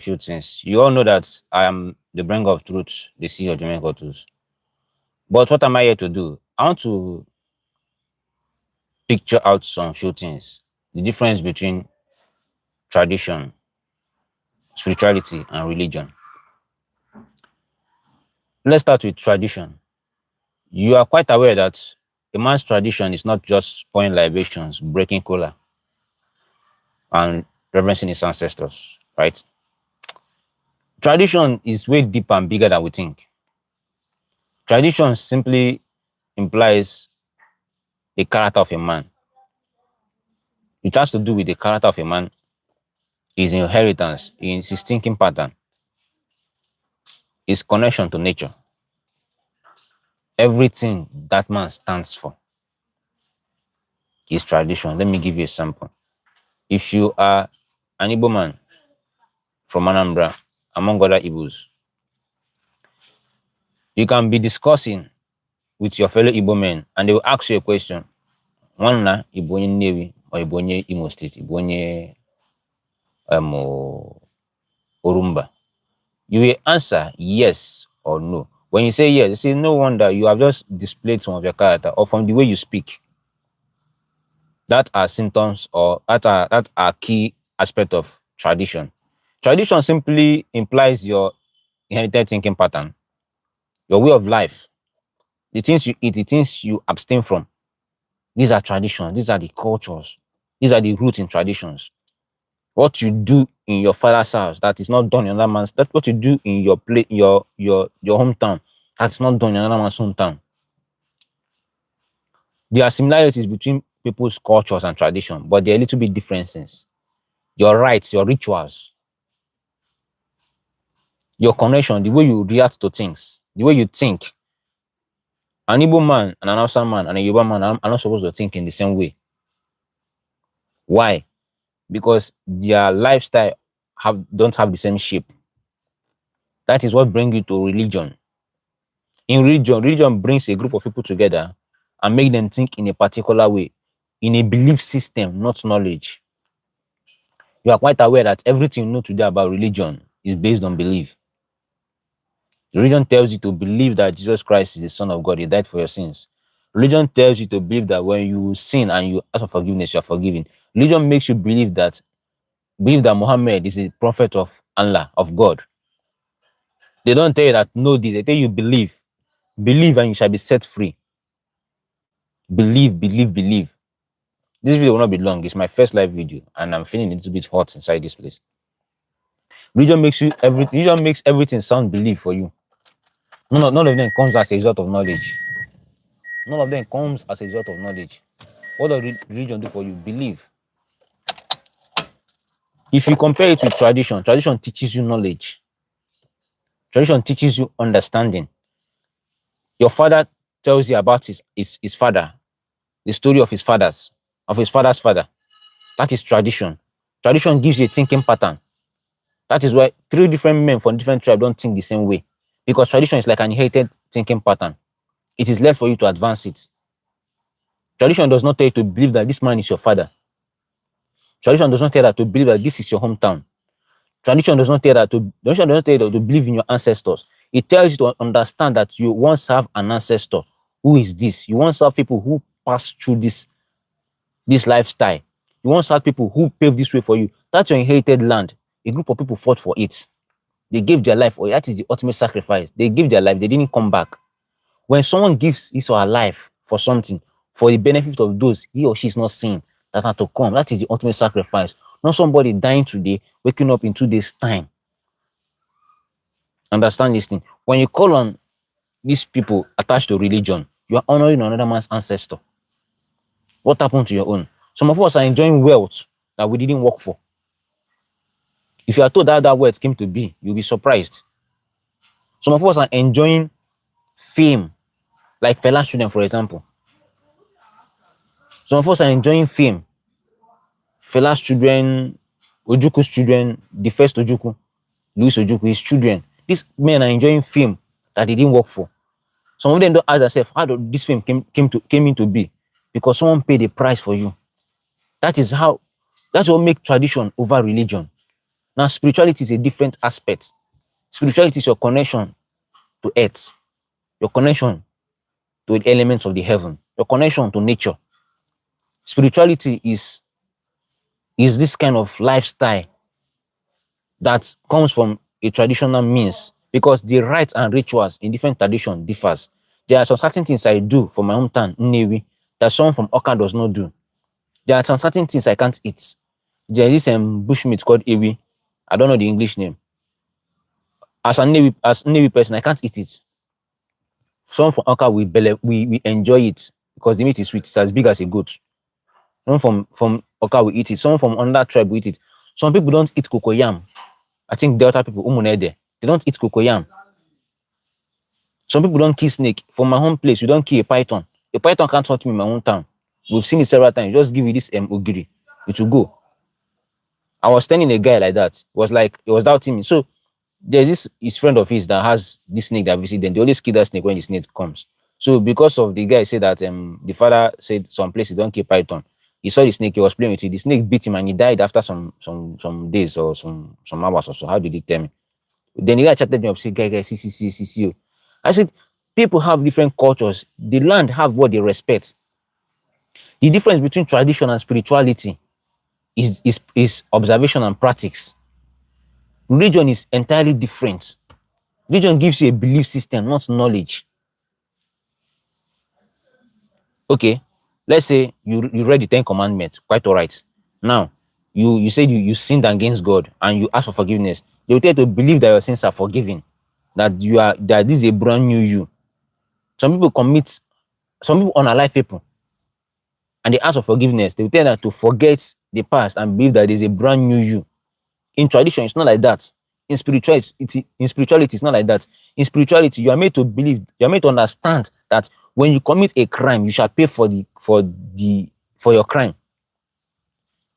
few things. You all know that I am the bringer of truth, the CEO of Jamaica Tools. But what am I here to do? I want to picture out some few things. The difference between tradition, spirituality, and religion. Let's start with tradition. You are quite aware that a man's tradition is not just pouring libations, breaking cola, and reverencing his ancestors, right? Tradition is way deeper and bigger than we think. Tradition simply implies the character of a man. It has to do with the character of a man, his inheritance, his thinking pattern, his connection to nature, everything that man stands for is tradition. Let me give you a sample. If you are an Igbo man from Anambra, among other Igbos, you can be discussing with your fellow Igbo men and they will ask you a question. Nwanna Igbo onye Nnewi or Igbo onye Imo State, Igbo onye Orumba. You will answer yes or no. When you say yes, you say no wonder you have just displayed some of your character or from the way you speak. That are symptoms or that are key aspect of tradition. Tradition simply implies your inherited thinking pattern, your way of life, the things you eat, the things you abstain from. These are traditions. These are the cultures. These are the roots in traditions. What you do in your father's house that is not done in another man's. That's what you do in your place, your hometown. That's not done in another man's hometown. There are similarities between people's cultures and tradition, but there are a little bit differences. Your rites, your rituals, your connection, the way you react to things, the way you think. An Igbo man and an Hausa man and a Yoruba man are not supposed to think in the same way. Why? Because their lifestyle don't have the same shape. That is what brings you to religion. In religion brings a group of people together and make them think in a particular way, in a belief system, not knowledge. You are quite aware that everything you know today about religion is based on belief. Religion tells you to believe that Jesus Christ is the Son of God, He died for your sins. Religion tells you to believe that when you sin and you ask for forgiveness, you are forgiven. Religion makes you believe that Muhammad is a prophet of Allah, of God. They don't tell you that know this, they tell you believe. Believe and you shall be set free. Believe, believe, believe. This video will not be long. It's my first live video, and I'm feeling a little bit hot inside this place. Religion makes everything sound belief for you. None of them comes as a result of knowledge. None of them comes as a result of knowledge. What does religion do for you? Believe. If you compare it with tradition, tradition teaches you knowledge. Tradition teaches you understanding. Your father tells you about his father, the story of his father's father. That is tradition. Tradition gives you a thinking pattern. That is why 3 different men from different tribes don't think the same way. Because tradition is like an inherited thinking pattern. It is left for you to advance it. Tradition does not tell you to believe that this man is your father. Tradition does not tell you that to believe that this is your hometown. Tradition does not tell you to believe in your ancestors. It tells you to understand that you once have an ancestor. Who is this? You once have people who passed through this lifestyle. You once have people who paved this way for you. That's your inherited land. A group of people fought for it. They gave their life for it. That is the ultimate sacrifice. They gave their life. They didn't come back. When someone gives his or her life for something, for the benefit of those he or she is not seeing that are to come, that is the ultimate sacrifice. Not somebody dying today, waking up in 2 days' time. Understand this thing. When you call on these people attached to religion, you are honoring another man's ancestor. What happened to your own? Some of us are enjoying wealth that we didn't work for. If you are told that wealth came to be, you'll be surprised. Some of us are enjoying fame, like Fela's children, for example. Some of us are enjoying fame. Fela's children, Ojuku's children, the first Ojuku, Louis Ojuku, his children. These men are enjoying fame that they didn't work for. Some of them don't ask themselves, how did this fame came into be? Because someone paid a price for you. That's what makes tradition over religion. Now, spirituality is a different aspect. Spirituality is your connection to earth, your connection to the elements of the heaven, your connection to nature. Spirituality is this kind of lifestyle that comes from a traditional means, because the rites and rituals in different tradition differs. There are some certain things I do for my hometown, Nnewi, that someone from Oka does not do. There are some certain things I can't eat. There is this bushmeat called ewi. I don't know the English name. As a Nnewi person, I can't eat it. Someone from Oka we enjoy it because the meat is sweet. It's as big as a goat. Someone from Oka will eat it. Someone from another tribe will eat it. Some people don't eat cocoyam. I think Delta people, Umunede, they don't eat cocoyam. Some people don't kill snake. From my home place, you don't kill a python. A python can't hurt me in my own town. We've seen it several times. Just give you this ogiri. It will go. I was telling a guy like that. It was doubting me. So there's his friend of his that has this snake that visit them. They always kill that snake when the snake comes. So because of the guy said that the father said some places don't kill python. He saw the snake, he was playing with it. The snake bit him and he died after some days or some hours or so. How did he tell me? Then the guy chatted me up, said, guy, see. I said, people have different cultures. The land have what they respect. The difference between tradition and spirituality is observation and practice. Religion is entirely different. Religion gives you a belief system, not knowledge. Okay, let's say you read the 10 Commandments, quite all right. Now, you said you sinned against God and you ask for forgiveness. They will tell you to believe that your sins are forgiven, that this is a brand new you. Some people unalive people and they ask for forgiveness. They will tell you to forget the past and believe that there's a brand new you. In tradition, it's not like that. In spirituality, it's not like that. In spirituality, you are made to believe, you are made to understand that when you commit a crime, you shall pay for your crime.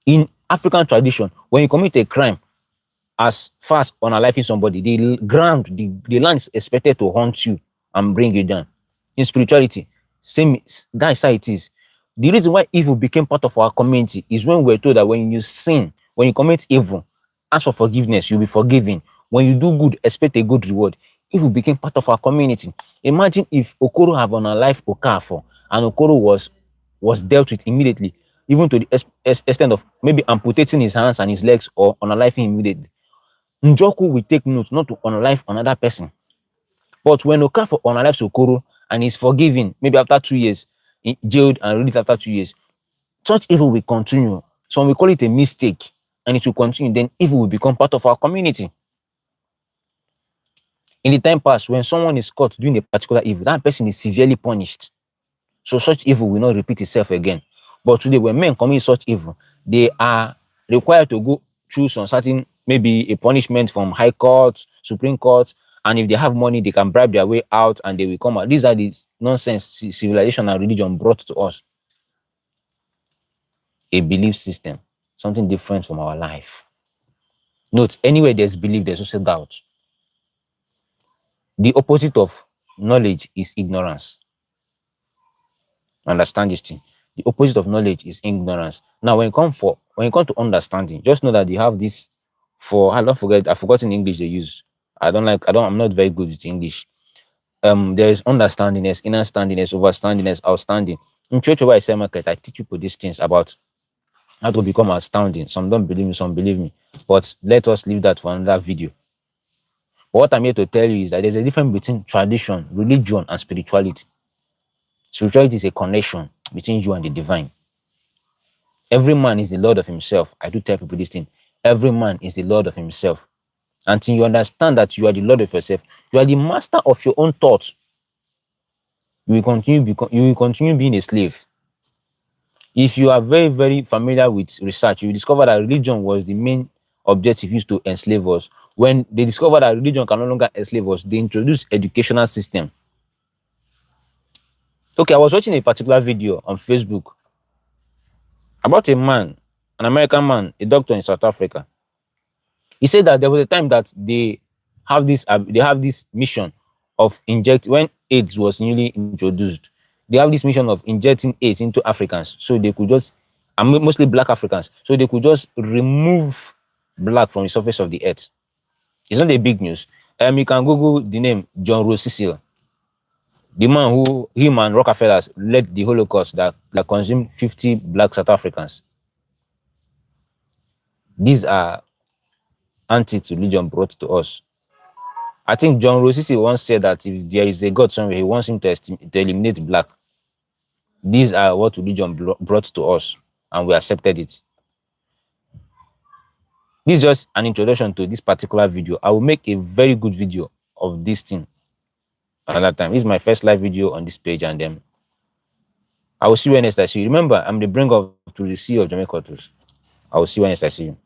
In African tradition, when you commit a crime, as far as unaliving somebody, the land is expected to haunt you and bring you down. In spirituality, that's how it is. The reason why evil became part of our community is when we're told that when you sin, when you commit evil, ask for forgiveness, you'll be forgiven. When you do good, expect a good reward. Evil became part of our community. Imagine if Okoro have unalived Okafor and Okoro was dealt with immediately, even to the extent of maybe amputating his hands and his legs or unaliving him immediately. Njoku will take note not to unalive another person. But when Okafor unalives Okoro and is forgiven, maybe after 2 years, jailed and released after 2 years, such evil will continue. Some will call it a mistake and it will continue. Then evil will become part of our community. In the time past, when someone is caught doing a particular evil, that person is severely punished. So such evil will not repeat itself again. But today, when men commit such evil, they are required to go through some certain, maybe a punishment from High Court, Supreme Court, and if they have money, they can bribe their way out and they will come out. These are the nonsense civilization and religion brought to us. A belief system, something different from our life. Note, anywhere there's belief, there's also doubt. The opposite of knowledge is ignorance. Understand this thing. The opposite of knowledge is ignorance. Now, when you come to understanding, just know that you have this I've forgotten the English they use. I'm not very good with English. There is understandingness, innerstandingness, overstandingness, outstanding. In church where I say market, I teach people these things about how to become outstanding. Some don't believe me, some believe me. But let us leave that for another video. But what I'm here to tell you is that there's a difference between tradition, religion, and spirituality. Spirituality is a connection between you and the divine. Every man is the Lord of himself. I do tell people this thing. Every man is the Lord of himself. Until you understand that you are the Lord of yourself, you are the master of your own thoughts, you will continue being a slave. If you are very, very familiar with research, you will discover that religion was the main objective used to enslave us. When they discovered that religion can no longer enslave us, they introduced educational system. Okay, I was watching a particular video on Facebook about a man, an American man, a doctor in South Africa. He said that there was a time that they have this mission of when AIDS was newly introduced. They have this mission of injecting AIDS into Africans, so they could just, mostly Black Africans, so they could just remove black from the surface of the earth. It's not a big news. You can Google the name John Rose Cecil, the man who him and Rockefellers led the Holocaust that consumed 50 black South Africans. These are antics religion brought to us. I think John Rose Cecil once said that if there is a God somewhere, he wants him to eliminate black. These are what religion brought to us, and we accepted it. This is just an introduction to this particular video. I will make a very good video of this thing another time. This is my first live video on this page, and then I will see you when next I see you. Remember, I'm the bringer to the sea of Jamaica. I will see you when next I see you.